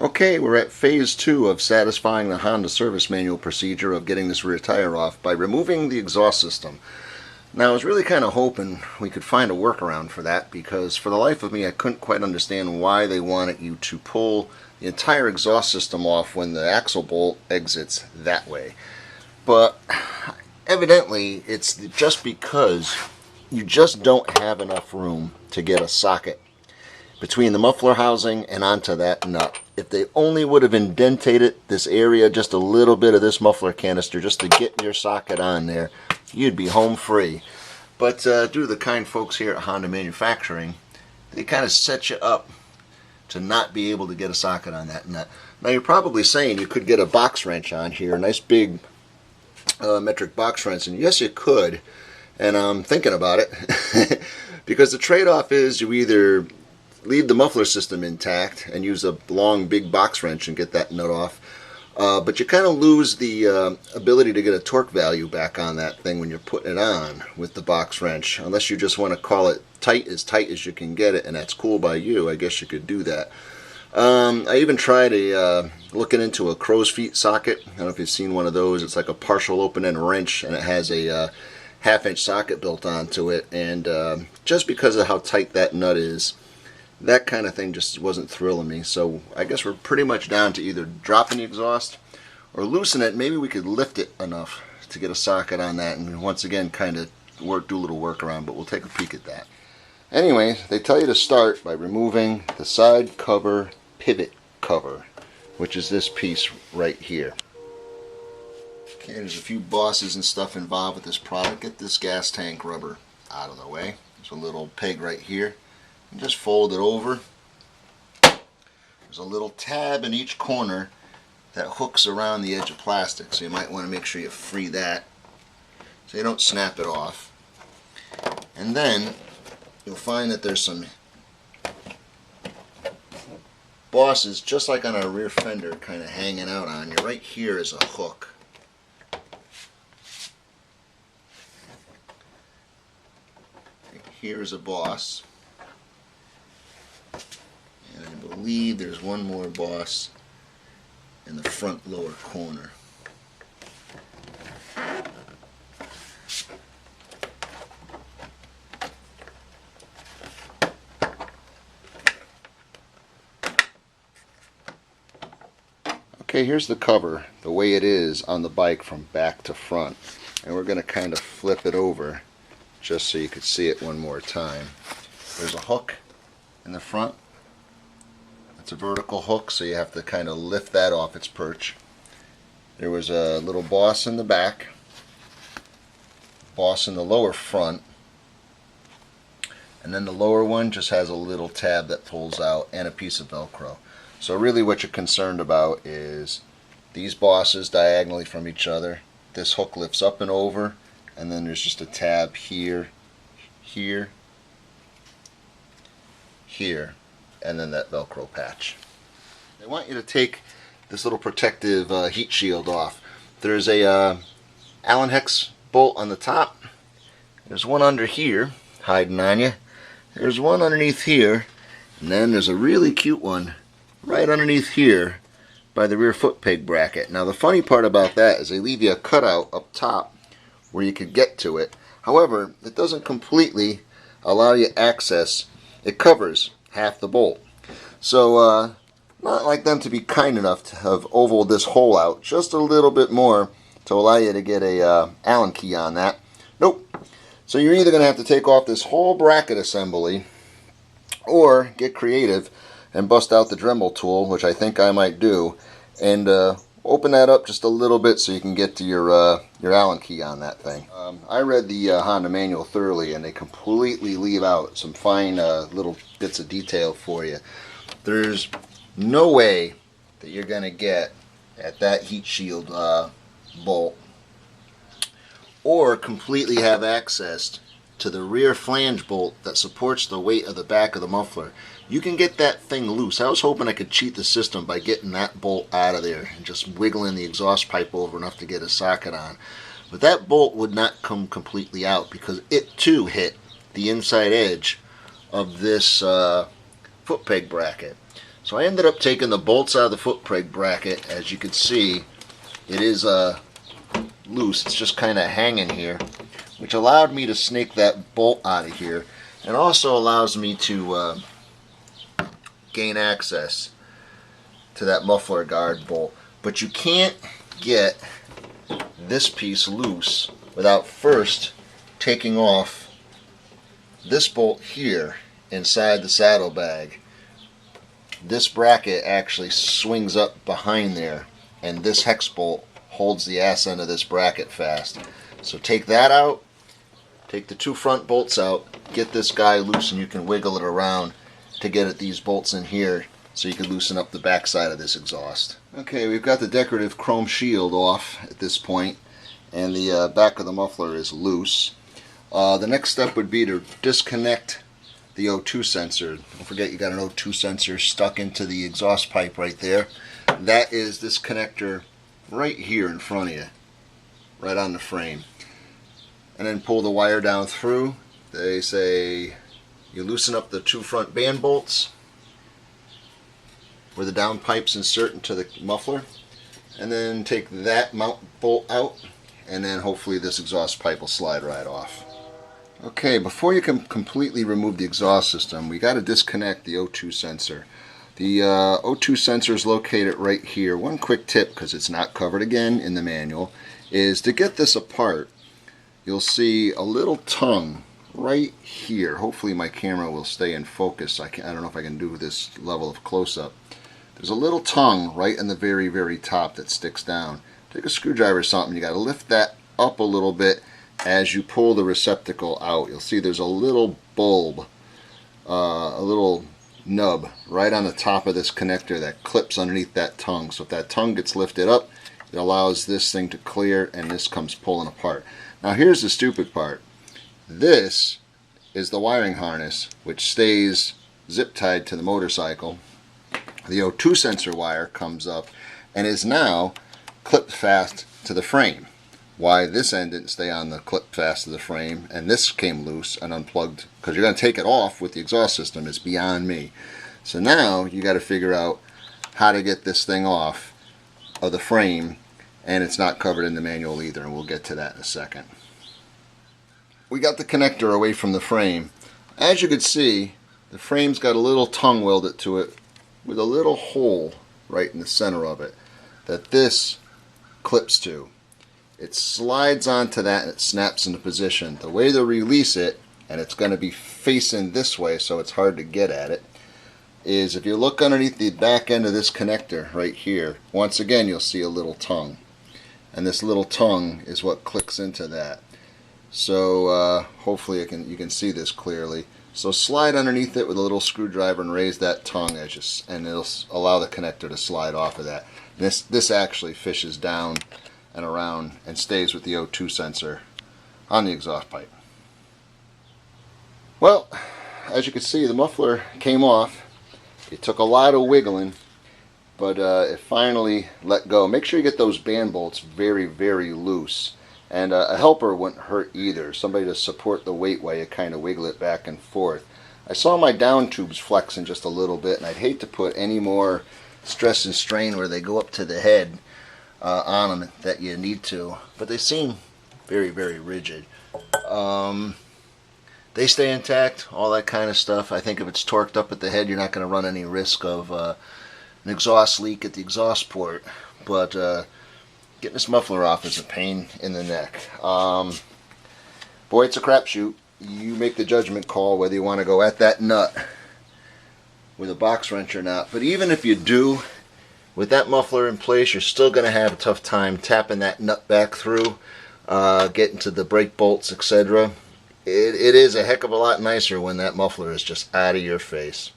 Okay, we're at phase 2 of satisfying the Honda service manual procedure of getting this rear tire off by removing the exhaust system. Now I was really kind of hoping we could find a workaround for that, because for the life of me I couldn't quite understand why they wanted you to pull the entire exhaust system off when the axle bolt exits that way. But evidently it's just because you just don't have enough room to get a socket between the muffler housing and onto that nut. If they only would have indented this area just a little bit of this muffler canister just to get your socket on there, you'd be home free. But due to the kind folks here at Honda Manufacturing, they kind of set you up to not be able to get a socket on that nut. Now you're probably saying you could get a box wrench on here, a nice big metric box wrench, and yes you could, and I'm thinking about it because the trade-off is you either leave the muffler system intact and use a long big box wrench and get that nut off, but you kind of lose the ability to get a torque value back on that thing when you're putting it on with the box wrench, unless you just want to call it tight as you can get it, and that's cool by you. I guess you could do that. I even tried looking into a crow's feet socket. I don't know if you've seen one of those. It's like a partial open end wrench, and it has a half-inch socket built onto it, and just because of how tight that nut is, that kind of thing just wasn't thrilling me. So I guess we're pretty much down to either dropping the exhaust or loosen it. Maybe we could lift it enough to get a socket on that, and once again kind of do a little workaround, but we'll take a peek at that. Anyway, they tell you to start by removing the side cover pivot cover, which is this piece right here. Okay, there's a few bosses and stuff involved with this product. Get this gas tank rubber out of the way. There's a little peg right here. And just fold it over. There's a little tab in each corner that hooks around the edge of plastic, so you might want to make sure you free that so you don't snap it off. And then you'll find that there's some bosses, just like on our rear fender, kind of hanging out on you. Right here is a hook. Right here is a boss. And I believe there's one more boss in the front lower corner. Okay, here's the cover, the way it is on the bike from back to front. And we're going to kind of flip it over just so you could see it one more time. There's a hook in the front. It's a vertical hook, so you have to kind of lift that off its perch. There was a little boss in the back, boss in the lower front, and then the lower one just has a little tab that pulls out and a piece of Velcro. So really what you're concerned about is these bosses diagonally from each other. This hook lifts up and over, and then there's just a tab here, here, here, and then that Velcro patch. They want you to take this little protective heat shield off. There's a Allen hex bolt on the top. There's one under here hiding on you. There's one underneath here, and then there's a really cute one right underneath here by the rear foot peg bracket. Now the funny part about that is they leave you a cutout up top where you could get to it. However, it doesn't completely allow you access. It covers half the bolt. So not like them to be kind enough to have ovaled this hole out just a little bit more to allow you to get a Allen key on that. Nope. So you're either going to have to take off this whole bracket assembly or get creative and bust out the Dremel tool, which I think I might do, and open that up just a little bit so you can get to your Allen key on that thing. I read the Honda manual thoroughly, and they completely leave out some fine little bits of detail for you. There's no way that you're going to get at that heat shield bolt or completely have access to the rear flange bolt that supports the weight of the back of the muffler. You can get that thing loose. I was hoping I could cheat the system by getting that bolt out of there and just wiggling the exhaust pipe over enough to get a socket on. But that bolt would not come completely out because it too hit the inside edge of this foot peg bracket. So I ended up taking the bolts out of the foot brake bracket. As you can see, it is loose. It's just kind of hanging here, which allowed me to snake that bolt out of here, and also allows me to gain access to that muffler guard bolt. But you can't get this piece loose without first taking off this bolt here inside the saddlebag. This bracket actually swings up behind there, and this hex bolt holds the ass end of this bracket fast. So take that out, take the two front bolts out, get this guy loose, and you can wiggle it around to get at these bolts in here so you can loosen up the back side of this exhaust. Okay, we've got the decorative chrome shield off at this point, and the back of the muffler is loose. The next step would be to disconnect the O2 sensor. Don't forget you got an O2 sensor stuck into the exhaust pipe right there. That is this connector right here in front of you, right on the frame. And then pull the wire down through. They say you loosen up the two front band bolts where the down pipes insert into the muffler, and then take that mount bolt out, and then hopefully this exhaust pipe will slide right off. Okay, before you can completely remove the exhaust system, we got to disconnect the O2 sensor. The O2 sensor is located right here. One quick tip, because it's not covered again in the manual, is to get this apart, you'll see a little tongue right here. Hopefully my camera will stay in focus. I don't know if I can do this level of close-up. There's a little tongue right in the very, very top that sticks down. Take a screwdriver or something, you got to lift that up a little bit as you pull the receptacle out. You'll see there's a little bulb, a little nub right on the top of this connector that clips underneath that tongue. So if that tongue gets lifted up, it allows this thing to clear, and this comes pulling apart. Now here's the stupid part. This is the wiring harness which stays zip tied to the motorcycle. The O2 sensor wire comes up and is now clipped fast to the frame. Why this end didn't stay on the clip fast to the frame and this came loose and unplugged, because you're going to take it off with the exhaust system, is beyond me. So now you got to figure out how to get this thing off of the frame, and it's not covered in the manual either, and we'll get to that in a second. We got the connector away from the frame. As you can see, the frame's got a little tongue welded to it with a little hole right in the center of it that this clips to. It slides onto that and it snaps into position. The way to release it, and it's going to be facing this way so it's hard to get at it, is if you look underneath the back end of this connector right here, once again you'll see a little tongue, and this little tongue is what clicks into that. So hopefully you can see this clearly. So slide underneath it with a little screwdriver and raise that tongue edge, and it'll allow the connector to slide off of that. This actually fishes down and around and stays with the O2 sensor on the exhaust pipe. Well, as you can see, the muffler came off. It took a lot of wiggling, but it finally let go. Make sure you get those band bolts very, very loose. And a helper wouldn't hurt either. Somebody to support the weight while you kind of wiggle it back and forth. I saw my down tubes flexing just a little bit, and I'd hate to put any more stress and strain where they go up to the head on them that you need to. But they seem very, very rigid. They stay intact, all that kind of stuff. I think if it's torqued up at the head, you're not going to run any risk of an exhaust leak at the exhaust port. But getting this muffler off is a pain in the neck. Boy, it's a crapshoot. You make the judgment call whether you want to go at that nut with a box wrench or not. But even if you do, with that muffler in place, you're still going to have a tough time tapping that nut back through, getting to the brake bolts, etc. It is a heck of a lot nicer when that muffler is just out of your face.